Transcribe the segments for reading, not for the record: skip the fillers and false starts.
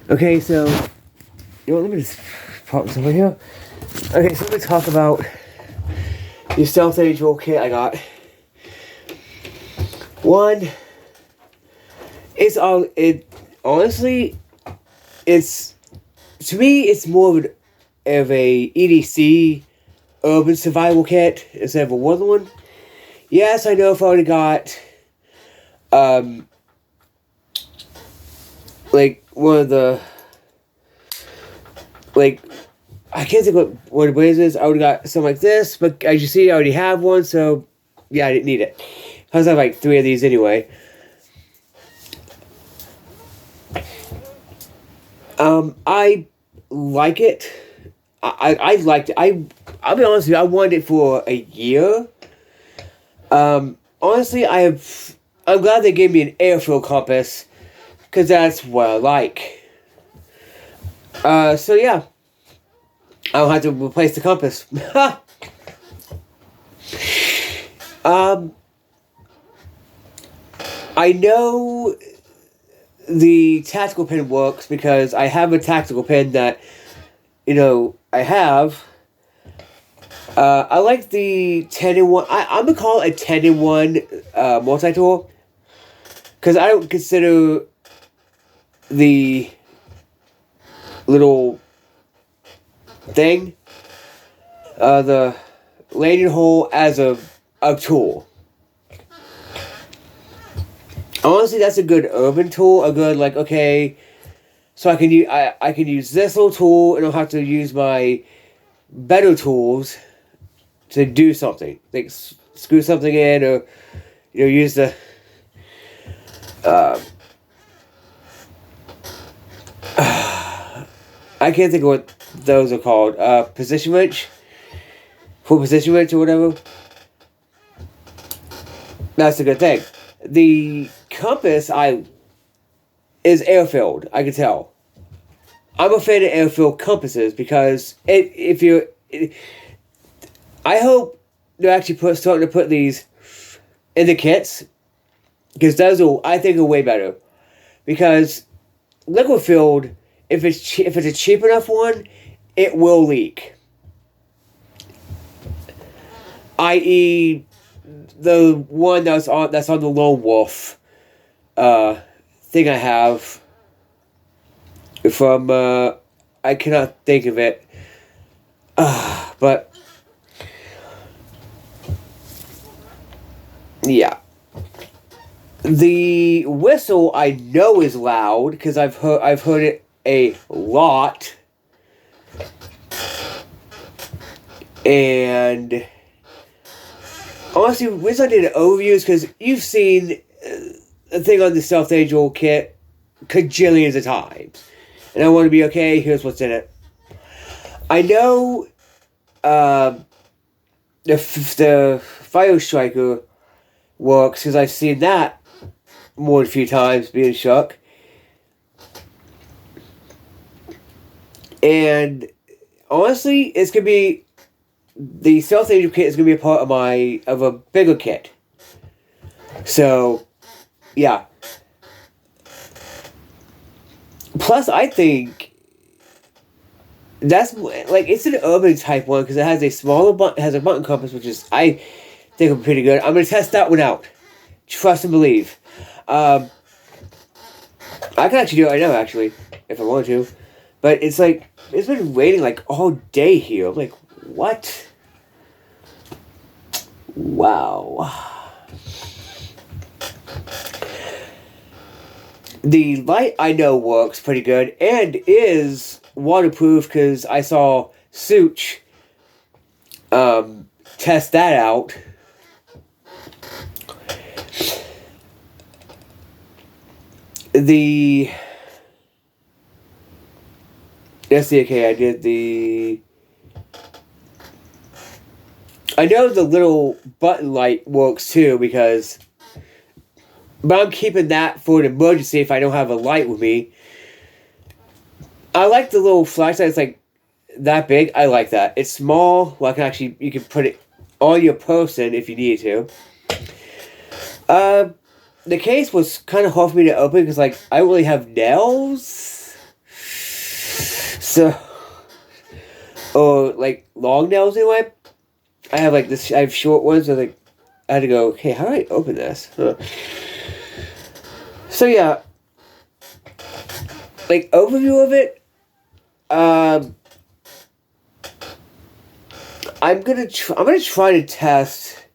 Okay, so let me just pop this over here. Okay, so let me talk about the Stealth Age roll kit I got. One, it honestly, it's to me it's more of a EDC urban survival kit instead of a woodland one. Yes, I know if I already got like one of the like I can't think what the blaze is. I would have got something like this, but as you see, I already have one, so yeah, I didn't need it. I have like 3 of these anyway. I like it. I liked it. I'll be honest with you, I wanted it for a year. Honestly, I'm glad they gave me an airfield compass, because that's what I like. So yeah. I'll have to replace the compass. I know the tactical pin works because I have a tactical pin that, I have. I like the 10-in-1. I'm going to call it a 10-in-1 multi-tool. Because I don't consider the little thing, the landing hole, as a tool. Honestly, that's a good urban tool. A good, like, okay, so I can use this little tool and I'll have to use my better tools to do something. Like, screw something in, or, use the, I can't think of what those are called. Position wrench? Full position wrench or whatever. That's a good thing. The compass is air-filled, I can tell. I'm a fan of air-filled compasses because I hope they're actually starting to put these in the kits, because those I think are way better. Because liquid-filled, if it's a cheap enough one, it will leak. I.e., the one that's on the Lone Wolf thing I have from I cannot think of it, but yeah, the whistle I know is loud because I've heard it a lot, and honestly, the reason I did an overview is because you've seen the thing on the Stealth Angel kit cajillions of times. And I want to be, okay, here's what's in it. I know the Fire Striker works because I've seen that more than a few times being shook. And honestly, it's going to be, the Stealth Angel kit is going to be a part of a bigger kit. So, yeah. Plus, I think that's like, it's an urban type one because it has a smaller has a button compass, which is, I think, are pretty good. I'm gonna test that one out. Trust and believe. I can actually do it right now, actually, if I want to. But it's like, it's been raining like all day here. I'm like, what? Wow. The light, I know, works pretty good and is waterproof because I saw Such test that out. Let's see, okay, I know the little button light works too, but I'm keeping that for an emergency if I don't have a light with me. I like the little flashlight. It's like that big. I like that. It's small. Well, you can put it on your person if you need to. The case was kind of hard for me to open because, like, I don't really have nails. So, or like long nails anyway. I have like this. I have short ones. So like, I had to go. Okay, how do I open this? Huh. So yeah, like overview of it. I'm gonna try to test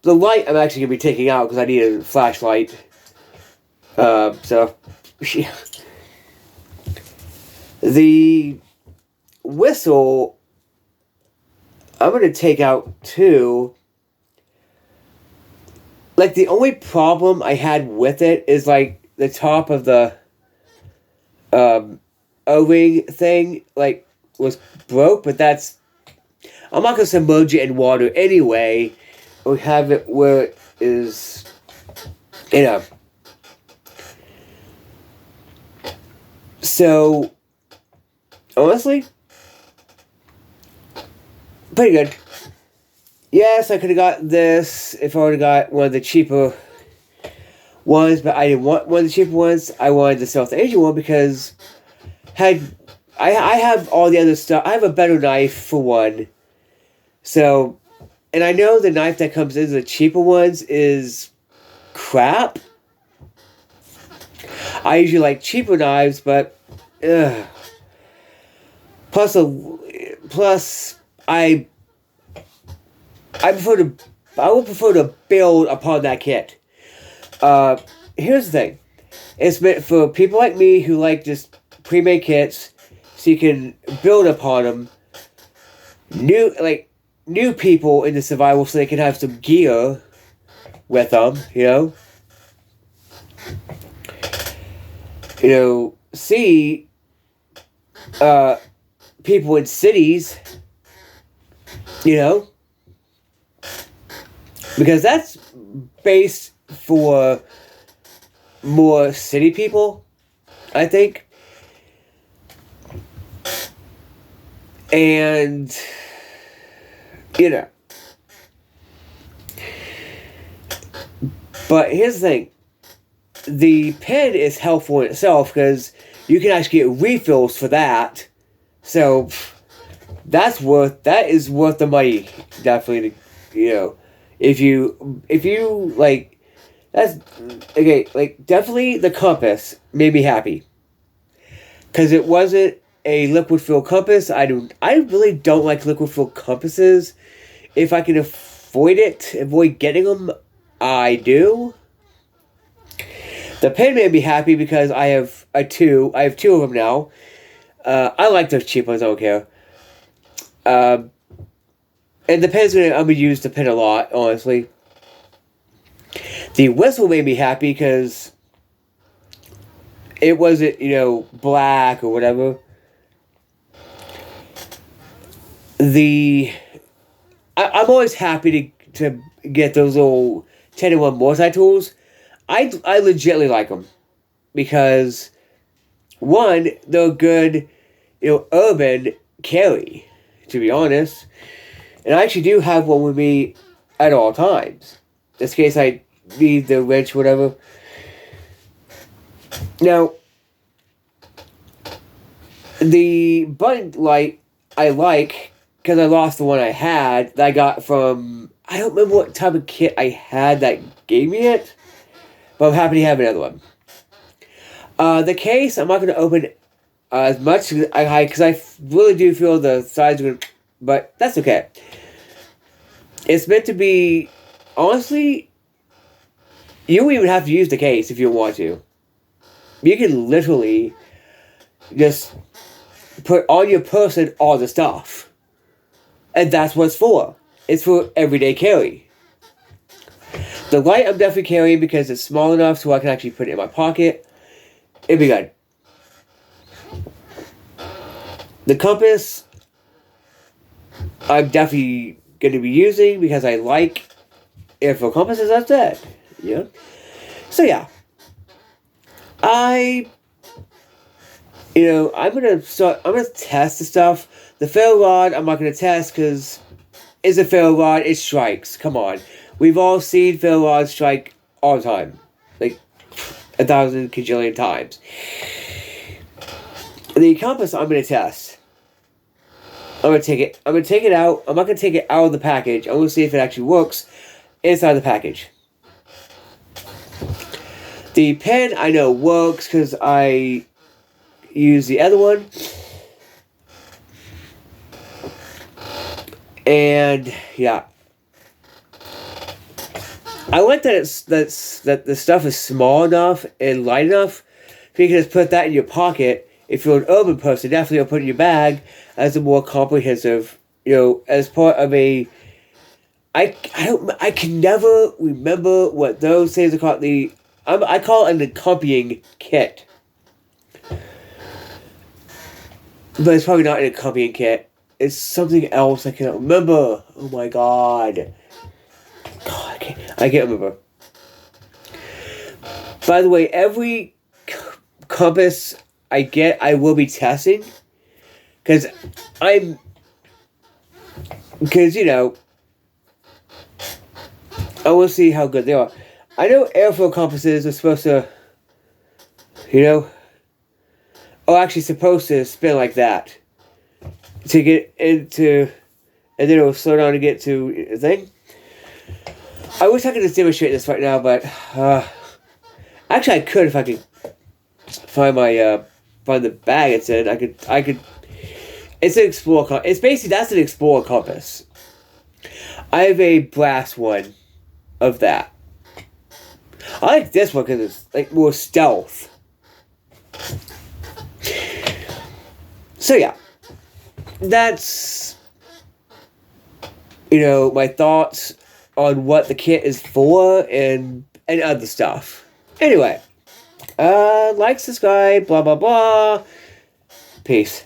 the light. I'm actually gonna be taking out because I need a flashlight. So yeah. The whistle, I'm going to take out too. Like, the only problem I had with it is, like, the top of the O-ring thing, like, was broke, but that's... I'm not going to submerge it in water anyway, or have it where it is, you know. So... honestly, pretty good. Yes, I could have got this if I would have got one of the cheaper ones, but I didn't want one of the cheaper ones. I wanted the South Asian one because I have all the other stuff. I have a better knife for one. So, and I know the knife that comes in the cheaper ones is crap. I usually like cheaper knives, but plus I would prefer to build upon that kit. Here's the thing. It's meant for people like me who like just pre-made kits, so you can build upon them. New people into survival, so they can have some gear with them, you know? You know, see people in cities, you know? Because that's based for more city people, I think. And, you know. But here's the thing. The pen is helpful in itself because you can actually get refills for that. So, that is worth the money, definitely, you know. If you, like, that's, okay, like, definitely the compass made me happy. Because it wasn't a liquid fuel compass. I really don't like liquid fuel compasses. If I can avoid getting them, I do. The pen made me happy because I have two of them now. I like those cheap ones, I don't care. And the pen's I'm going to use the pen a lot, honestly. The whistle made me happy because it wasn't, you know, black or whatever. I'm always happy to get those little 10-in-1 multi-tools. I legitimately like them. Because, one, they're good, you know, urban carry, to be honest. And I actually do have one with me at all times. In case I need the wrench, whatever. Now, the button light I like because I lost the one I had that I got from... I don't remember what type of kit I had that gave me it. But I'm happy to have another one. The case, I'm not going to open as much because I really do feel the sides are going to... But that's okay. It's meant to be... Honestly, you don't even have to use the case if you want to. You can literally just put on your person all the stuff. And that's what it's for. It's for everyday carry. The light I'm definitely carrying because it's small enough so I can actually put it in my pocket. It'd be good. The compass, I'm definitely going to be using because I like it for compasses, that's it. Yeah. So yeah. I'm going to test the stuff. The ferro rod, I'm not going to test because it's a ferro rod, it strikes. Come on. We've all seen ferro rods strike all the time. Like, 1,000 kajillion times. The compass I'm going to test. I'm going to take it. I'm going to take it out. I'm not going to take it out of the package. I'm going to see if it actually works inside the package. The pen I know works because I use the other one. And yeah, I like that the stuff is small enough and light enough. So you can just put that in your pocket. If you're an urban person, definitely you'll put it in your bag as a more comprehensive, as part of a. I can never remember what those things are called. I call it an accompanying kit, but it's probably not an accompanying kit. It's something else I can't remember. Oh my god. I can't remember. By the way, every compass I get, I will be testing. Because I will see how good they are. I know airflow compasses are supposed to, actually supposed to spin like that. To get into, and then it'll slow down to get to a thing. I wish I could just demonstrate this right now, but actually I could if I could find the bag it's in. I could. It's an Explorer. It's basically that's an Explorer compass. I have a brass one of that. I like this one because it's like more stealth. So yeah. That's, my thoughts on what the kit is for and other stuff. Anyway, like, subscribe, blah, blah, blah. Peace.